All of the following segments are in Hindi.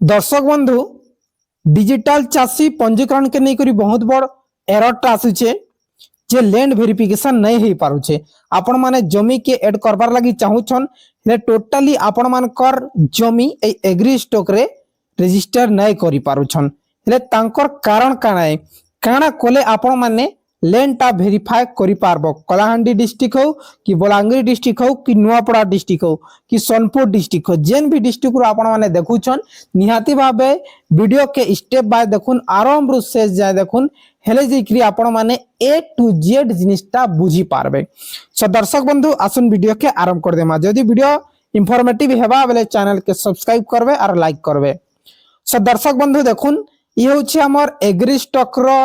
दर्शक बंधु डिजिटल चाषी पंजीकरण के नहीं करी बहुत बड़ एरर आସୁଛେ जे लैंड वेरिफिकेशन नहीं हो पारुछे। आपण माने जमी के ऐड करबार लगी चाहूछन ले टोटली आपण मानकर जमी ए एग्री स्टॉक रे रजिस्टर नहीं करि पारुछन ले तांकर कारण काना है काना कोले आपण माने लैंड टा वेरीफाई करि पारबो। कलाहांडी डिस्ट्रिक्ट हो कि बलांगीर डिस्ट्रिक्ट हो कि नुआपड़ा डिस्ट्रिक्ट हो कि सोनपुर डिस्ट्रिक्ट हो जेन भी डिस्ट्रिक्ट रो आपण माने देखुछन निहाती भाबे वीडियो के स्टेप बाय देखुन आरंभ रु शेष जाय देखुन हेले जेकरी आपण माने ए टू जेड जिनिसटा बुझी पारबे। सो दर्शक बंधु आसुन वीडियो के आरंभ कर देमा। जदि वीडियो इंफॉर्मेटिव हेबा बेले चैनल के सब्सक्राइब करबे और लाइक करबे। सो दर्शक बंधु देखुन ये होछि हमर एग्री स्टॉक रो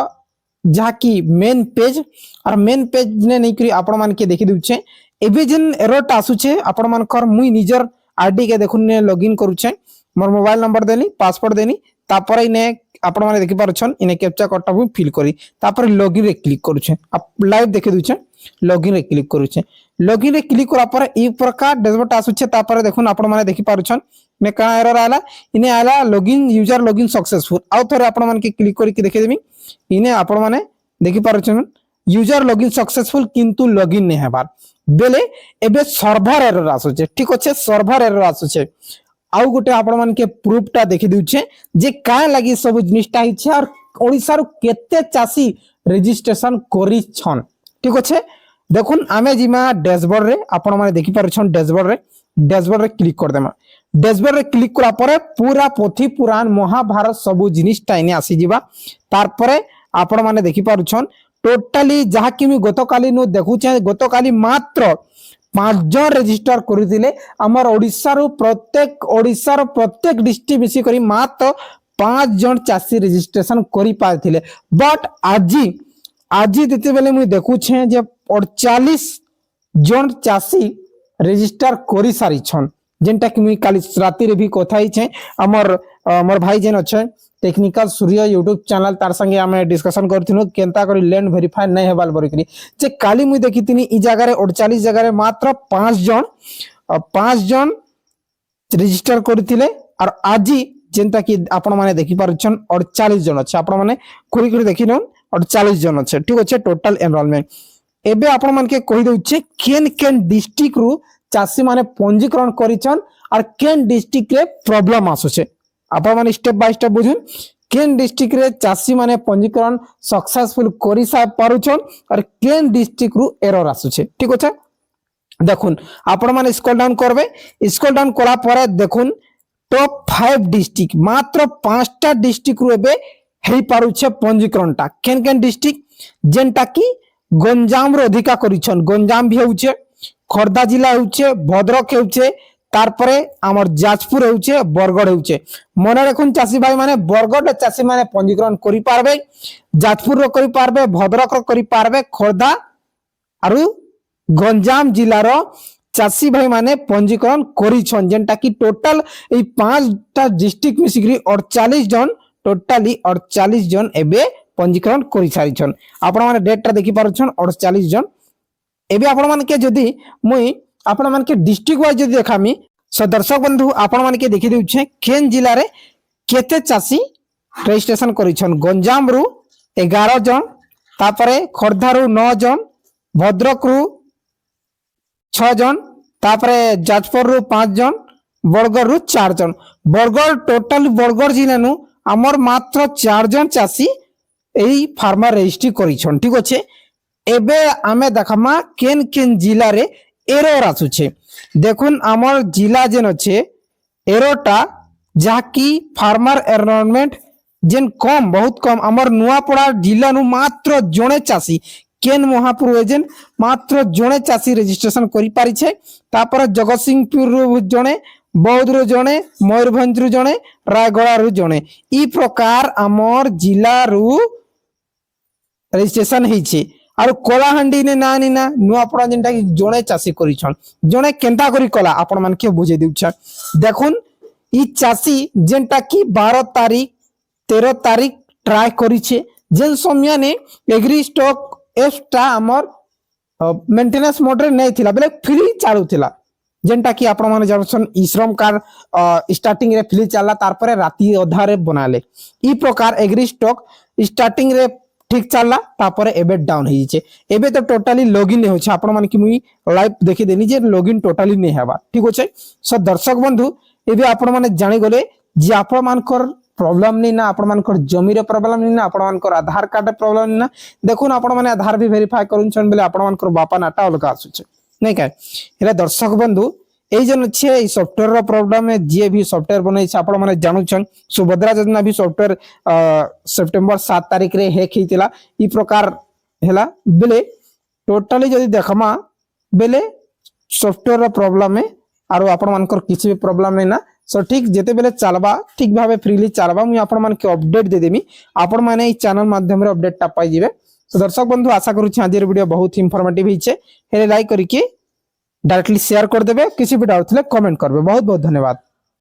जहाँकि मेन पेज और मेन पेज ने नहीं करी आपण मान के देखि दुछे एबे जेन एरर आसुछे आपण मानकर मुई निजर आईडी के देखुन ने लॉगिन करूछे मोर मोबाइल नंबर देनी पासवर्ड देनी तापर इने आपण माने देखि पारछन इने कैप्चा कोडटा भी फिल करी तापर लॉगिन रे क्लिक करूछे आप लाइव देखि दुछे लॉगिन रे क्लिक करूछे लॉगिन रे क्लिक करा पर ई प्रकार डैशबोर्ड आसुछे तापर देखुन आपण माने देखि पारछन में का एरर आला इने आला लॉगिन यूजर लॉगिन सक्सेसफुल आउ थरे आपण मान के क्लिक करी के देखि देबी इने आपण माने देखि पारछन यूजर लॉगिन सक्सेसफुल किंतु लॉगिन नै हेबार बेले एबे सर्वर एरर आसुछे। ठीक अछि सर्वर एरर आसुछे आउ गोटे आपण मान के प्रूफ टा देखि दुछे जे का लागि सब जिनिसटा हिछे और ओडिसा रो केते चासी रजिस्ट्रेशन करि छन। ठीक अछि देखुन आमे जिमा डैशबोर्ड रे आपण माने देखि पारछन डैशबोर्ड रे क्लिक कर देमा। डैशबोर्ड रे क्लिक करा परे पूरा पोथी पुराण महाभारत सब जिनिसटा इने आसी जिबा तार परे आपण माने देखि पारछन टोटली जहा कि गतकाली नु देखुछे गतकाली मात्र 5 जन रजिस्टर करिथिले हमर ओडिसा रो प्रत्येक डिस्ट्रिक्ट मिसी करी मात्र 5 जन चासी रजिस्ट्रेशन करि पाथिले बट आज देते बेले मुई देखुछे जे 48 जन चासी रजिस्टर करि सारी छन जेनटा कि मुई काली राती रे भी कथा ही छे हमर मोर भाई जेन अछि टेक्निकल सूर्य यूट्यूब चैनल तार संगे हमें डिस्कशन करथिनो केनता करी लैंड वेरीफाई नहीं हेबाल बरिकरी जे काली मुई देखितिनी ई जगह रे 48 जगह रे मात्र 5 जन रजिस्टर करथिले और आज जेनता कि आपण माने देखि पारछन 48 जन अछि आपण माने कोरी कोरी देखिनो 48 जन अछि। ठीक अछि टोटल एनरोलमेंट एबे आपण मान के कहि दउछे केन डिस्ट्रिक्ट रु चासी माने पंजीकरण करिछन और केन डिस्ट्रिक्ट रे प्रॉब्लम आसुछे आपण माने स्टेप बाय स्टेप बुझुन केन डिस्ट्रिक्ट रे चासी माने पंजीकरण सक्सेसफुल करि सा पारुछन और केन डिस्ट्रिक्ट रु एरर आसुछे। ठीक अछि देखुन आपण माने स्क्रॉल डाउन करबे स्क्रॉल डाउन करा परे देखुन टॉप 5 डिस्ट्रिक्ट मात्र 5टा डिस्ट्रिक्ट रु एबे हेई पारुछे पंजीकरणटा केन डिस्ट्रिक्ट जेनटा कि गंजाम रो अधिका करिछन गंजाम भी होउछे खोर्धा जिला होउछे भद्रक होउछे तारपरे हमर जाजपुर होउछे बरगड़ होउछे मने रखुन चासी भाई माने बरगड़ चासी माने पंजीकरण करि पारबे जाजपुर रो करि पारबे भद्रक रो करि पारबे खोर्धा आरु गंजाम जिला रो चासी भाई माने पंजीकरण करिछन जेनटा कि टोटल ए 5टा डिस्ट्रिक्ट मिसिकरी 48 जन टोटली 48 जन एबे पंजीकरण करि सारिछन आपण माने डेटटा देखि पारछन 48 जन एबे आपण मान के जदी मुई आपण मान के डिस्ट्रिक्ट वाइज जदी देखामी सो दर्शक बंधु आपण मान के देखि देउछे केन जिला रे केते चासी रजिस्ट्रेशन करिछन गंजाम रु 11 जन तापरे खोर्धा रु 9 जन भद्रक रु 6 जन तापरे जाजपुर रु 5 जन बरगड़ रु 4 जन बरगड़ टोटल बरगड़ जिला नु हमर मात्र 4 जन चासी एई फार्मर रजिस्ट्री करिछन। ठीक अछि एबे आमे देखमा केन जिला रे एरर आसुछे देखुन हमर जिला जेन अछि एररटा जाकी फार्मर एनरोलमेंट जेन कम बहुत कम हमर नुआपड़ा जिला नु मात्र जणे चासी केन महापुर एजेंट मात्र जणे चासी रजिस्ट्रेशन करि पारि छे तापर जगतसिंहपुर रु जणे बौद्ध रु जणे मयूरभंज रु जणे रायगढ़ रु जणे ई प्रकार हमर जिला रु रजिस्ट्रेशन हिचे और कोलाहांडी ने ना नुआपड़ा जेनटा कि जणे चासी करिछन जणे केनता करी कला आपण मान के बुझे दिउछा देखुन ई चासी जेनटा कि 12 तारीख 13 तारीख ट्राई करिछे जेन समय ने एग्री स्टॉक एप्सटा हमर मेंटेनेंस मोड रे नै थिला बेले फ्री चालू थिला जेनटा कि आपण माने जानछन ई श्रम कार्ड स्टार्टिंग रे फ्री चलला तार परे राती अधारे बनाले ई प्रकार एग्री स्टॉक स्टार्टिंग रे ठीक चलला तापरे एबे डाउन हो जाए एबे तो टोटाली लॉगिन नहीं होछ आपण मान कि मुई लाइव देखि देनी जे लॉगिन टोटाली नहीं हेबा ठीक होछे सो दर्शक बंधु एबे आपण माने जानि गले जे आपण मानकर प्रॉब्लम नहीं ना आपण मानकर जमी रे प्रॉब्लम नहीं ना आपण मानकर आधार कार्ड प्रॉब्लम नहीं ना देखुन आपण माने आधार भी वेरीफाई करूछन बेले आपण मानकर बापा नाटा अलगा आसुचे नहीं काय हेला दर्शक बंधु এই জন্য আছে এই সফটওয়্যার প্রবলেম যে भी সফটওয়্যার বনাইছে আপন মানে জানুছন সুভদ্রা যোজনা भी সফটওয়্যার সেপ্টেম্বর 7 তারিখ রে हैक ହେଇଥିଲା ई प्रकार हेला बेले टोटली जदी देखमा बेले सॉफ्टवेयर प्रॉब्लम है आरो आपण मानकर किछि भी प्रॉब्लम नहीं ना सो ठीक जेते बेले चलबा ठीक भाबे फ्रीली चलबा मु आपण मान के अपडेट दे देमी आपण माने ई चैनल माध्यम रे अपडेट टा पाई जिवे तो दर्शक बंधु आशा करू छी आजर वीडियो बहुत इंफॉर्मेटिव हिचे हेले लाइक करके डायरेक्टली शेयर कर देबे किसी भी डाउट थे कमेंट करबे बहुत बहुत धन्यवाद।